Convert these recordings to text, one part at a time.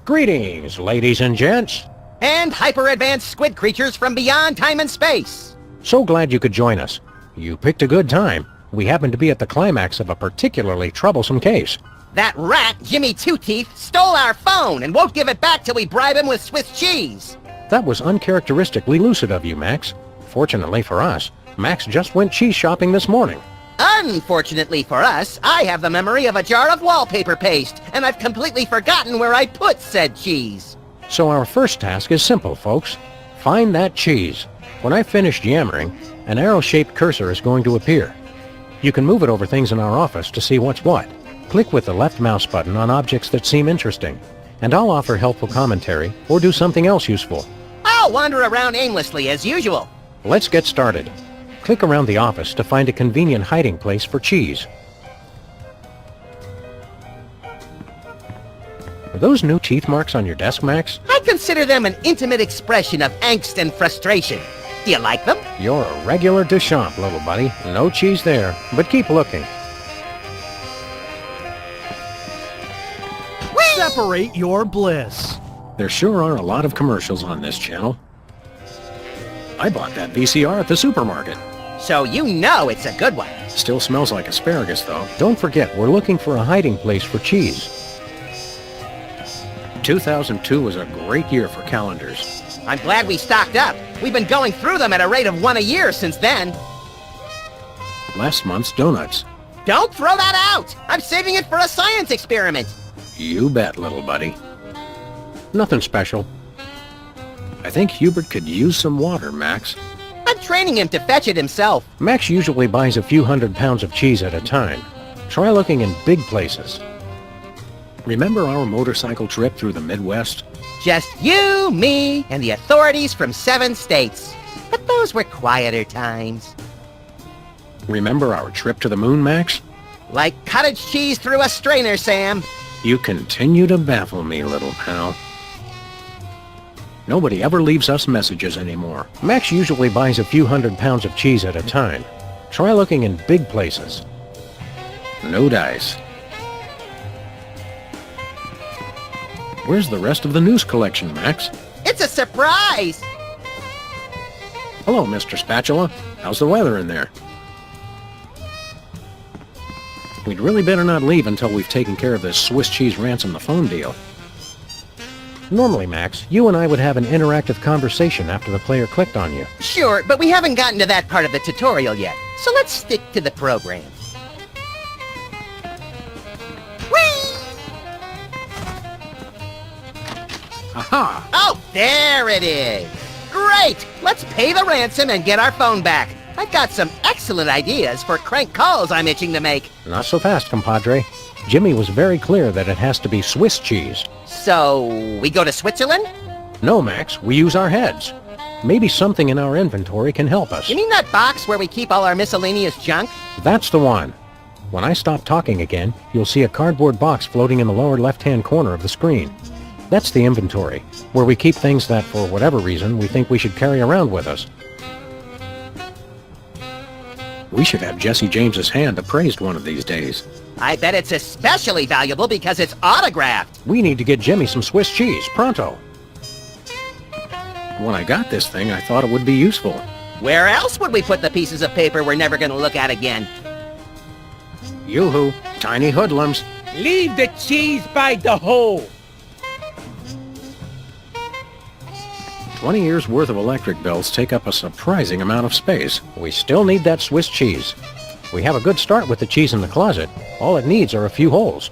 Greetings, ladies and gents. And hyper-advanced squid creatures from beyond time and space. So glad you could join us. You picked a good time. We happen to be at the climax of a particularly troublesome case. That rat, Jimmy Two-Teeth, stole our phone and won't give it back till we bribe him with Swiss cheese. That was uncharacteristically lucid of you, Max. Fortunately for us, Max just went cheese shopping this morning. Unfortunately for us, I have the memory of a jar of wallpaper paste, and I've completely forgotten where I put said cheese. So our first task is simple, folks. Find that cheese. When I finish yammering, an arrow-shaped cursor is going to appear. You can move it over things in our office to see what's what. Click with the left mouse button on objects that seem interesting, and I'll offer helpful commentary or do something else useful. I'll wander around aimlessly as usual. Let's get started. Click around the office to find a convenient hiding place for cheese. Are those new teeth marks on your desk, Max? I consider them an intimate expression of angst and frustration. Do you like them? You're a regular Deschamps, little buddy. No cheese there, but keep looking. Separate your bliss. There sure are a lot of commercials on this channel. I bought that VCR at the supermarket. So you know it's a good one. Still smells like asparagus, though. Don't forget, we're looking for a hiding place for cheese. 2002 was a great year for calendars. I'm glad we stocked up. We've been going through them at a rate of one a year since then. Last month's donuts. Don't throw that out! I'm saving it for a science experiment. You bet, little buddy. Nothing special. I think Hubert could use some water, Max. I'm training him to fetch it himself. Max usually buys a few 100 pounds of cheese at a time. Try looking in big places. Remember our motorcycle trip through the Midwest? Just you, me, and the authorities from 7 states. But those were quieter times. Remember our trip to the moon, Max? Like cottage cheese through a strainer, Sam. You continue to baffle me, little pal. Nobody ever leaves us messages anymore. Max usually buys a few 100 pounds of cheese at a time. Try looking in big places. No dice. Where's the rest of the news collection, Max? It's a surprise! Hello, Mr. Spatula. How's the weather in there? We'd really better not leave until we've taken care of this Swiss cheese ransom the phone deal. Normally, Max, you and I would have an interactive conversation after the player clicked on you. Sure, but we haven't gotten to that part of the tutorial yet, so let's stick to the program. Whee! Aha! Oh, there it is! Great! Let's pay the ransom and get our phone back. I've got some excellent ideas for crank calls I'm itching to make. Not so fast, compadre. Jimmy was very clear that it has to be Swiss cheese. So, we go to Switzerland? No, Max, we use our heads. Maybe something in our inventory can help us. You mean that box where we keep all our miscellaneous junk? That's the one. When I stop talking again, you'll see a cardboard box floating in the lower left-hand corner of the screen. That's the inventory, where we keep things that, for whatever reason, we think we should carry around with us. We should have Jesse James's hand appraised one of these days. I bet it's especially valuable because it's autographed. We need to get Jimmy some Swiss cheese, pronto. When I got this thing, I thought it would be useful. Where else would we put the pieces of paper we're never going to look at again? Yoo-hoo, tiny hoodlums. Leave the cheese by the hole. 20 years worth of electric bills take up a surprising amount of space. We still need that Swiss cheese. We have a good start with the cheese in the closet. All it needs are a few holes.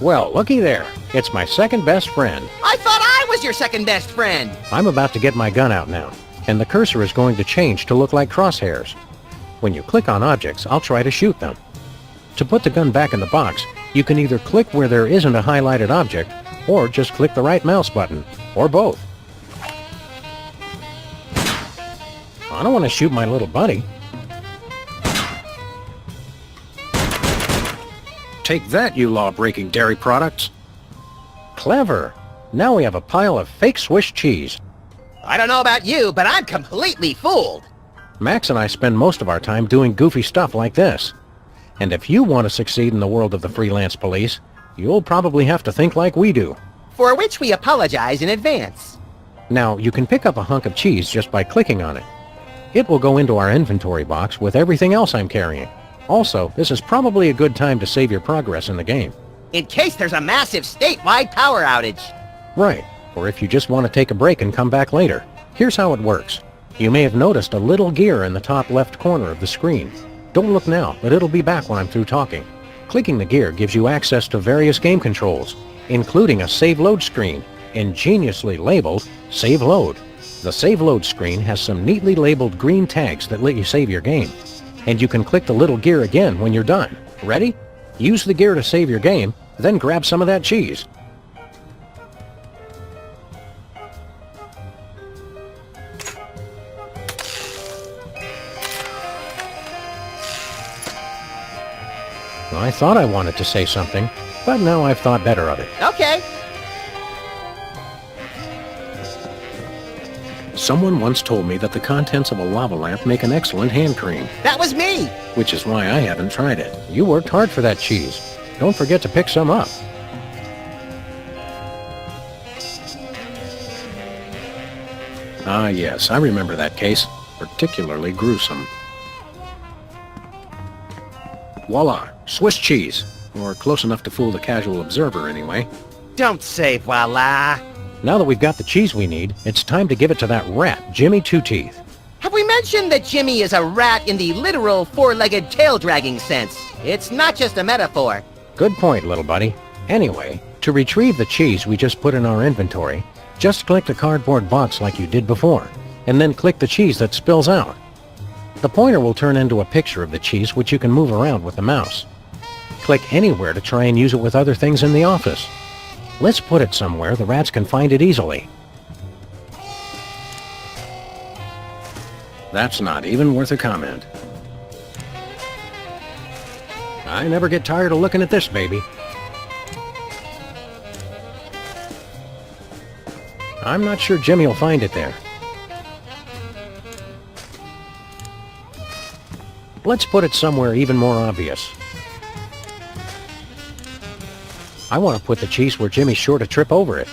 Well, looky there. It's my second best friend. I thought I was your second best friend. I'm about to get my gun out now, and the cursor is going to change to look like crosshairs. When you click on objects, I'll try to shoot them. To put the gun back in the box, you can either click where there isn't a highlighted object, or just click the right mouse button, or both. I don't want to shoot my little buddy. Take that, you law-breaking dairy products. Clever. Now we have a pile of fake Swiss cheese. I don't know about you, but I'm completely fooled. Max and I spend most of our time doing goofy stuff like this. And if you want to succeed in the world of the freelance police, you'll probably have to think like we do. For which we apologize in advance. Now, you can pick up a hunk of cheese just by clicking on it. It will go into our inventory box with everything else I'm carrying. Also, this is probably a good time to save your progress in the game. In case there's a massive statewide power outage. Right, or if you just want to take a break and come back later. Here's how it works. You may have noticed a little gear in the top left corner of the screen. Don't look now, but it'll be back when I'm through talking. Clicking the gear gives you access to various game controls, including a save load screen, ingeniously labeled Save Load. The Save Load screen has some neatly labeled green tags that let you save your game. And you can click the little gear again when you're done. Ready? Use the gear to save your game, then grab some of that cheese. I thought I wanted to say something, but now I've thought better of it. Okay. Someone once told me that the contents of a lava lamp make an excellent hand cream, That was me. which is why I haven't tried it. You worked hard for that cheese. Don't forget to pick some up. Ah, yes, I remember that case. Particularly gruesome. Voila! Swiss cheese. Or close enough to fool the casual observer, anyway. Don't say voila. Now that we've got the cheese we need, it's time to give it to that rat, Jimmy Two-Teeth. Have we mentioned that Jimmy is a rat in the literal four-legged tail-dragging sense? It's not just a metaphor. Good point, little buddy. Anyway, to retrieve the cheese we just put in our inventory, just click the cardboard box like you did before, and then click the cheese that spills out. The pointer will turn into a picture of the cheese which you can move around with the mouse. Click anywhere to try and use it with other things in the office. Let's put it somewhere the rats can find it easily. That's not even worth a comment. I never get tired of looking at this baby. I'm not sure Jimmy will find it there. Let's put it somewhere even more obvious. I want to put the cheese where Jimmy's sure to trip over it.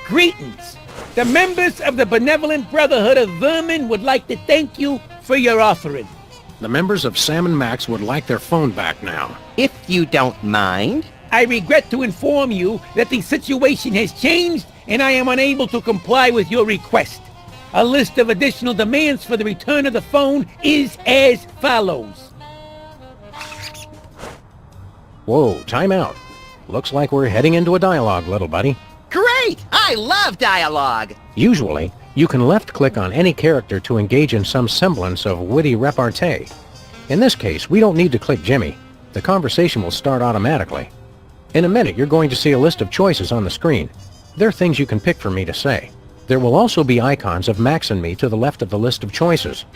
Greetings. The members of the Benevolent Brotherhood of Vermin would like to thank you for your offering. The members of Sam and Max would like their phone back now. If you don't mind. I regret to inform you that the situation has changed and I am unable to comply with your request. A list of additional demands for the return of the phone is as follows. Whoa, time out. Looks like we're heading into a dialogue, little buddy. Great! I love dialogue. Usually, you can left-click on any character to engage in some semblance of witty repartee. In this case, we don't need to click Jimmy. The conversation will start automatically. In a minute, you're going to see a list of choices on the screen. They're things you can pick for me to say. There will also be icons of Max and me to the left of the list of choices.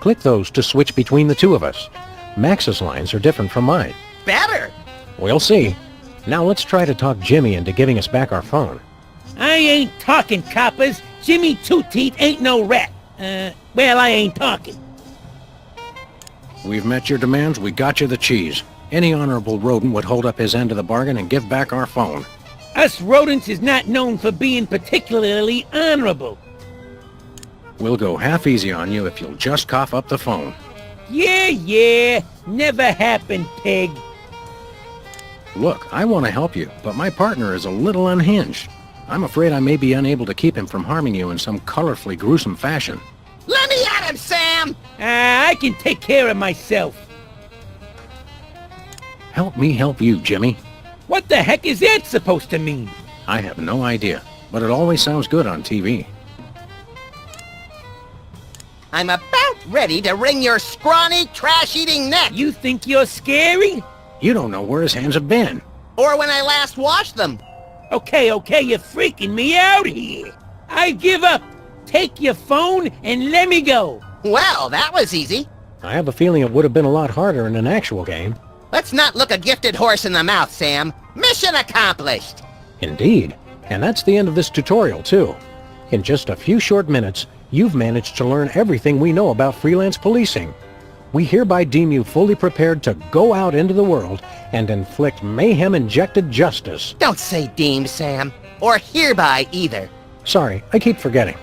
Click those to switch between the two of us. Max's lines are different from mine. Better. We'll see. Now let's try to talk Jimmy into giving us back our phone. I ain't talking, coppers. Jimmy Two-Teeth ain't no rat. Well, I ain't talking. We've met your demands, we got you the cheese. Any honorable rodent would hold up his end of the bargain and give back our phone. Us rodents is not known for being particularly honorable. We'll go half easy on you if you'll just cough up the phone. Yeah, never happened, pig. Look, I want to help you, but my partner is a little unhinged. I'm afraid I may be unable to keep him from harming you in some colorfully gruesome fashion. Let me at him, Sam! I can take care of myself. Help me help you, Jimmy. What the heck is that supposed to mean? I have no idea, but it always sounds good on TV. I'm about ready to wring your scrawny, trash-eating neck. You think you're scary? You don't know where his hands have been. Or when I last washed them. Okay, you're freaking me out here. I give up. Take your phone and let me go. Well, that was easy. I have a feeling it would have been a lot harder in an actual game. Let's not look a gifted horse in the mouth, Sam. Mission accomplished. Indeed. And that's the end of this tutorial, too. In just a few short minutes, you've managed to learn everything we know about freelance policing. We hereby deem you fully prepared to go out into the world and inflict mayhem-injected justice. Don't say deemed, Sam. Or hereby either. Sorry, I keep forgetting.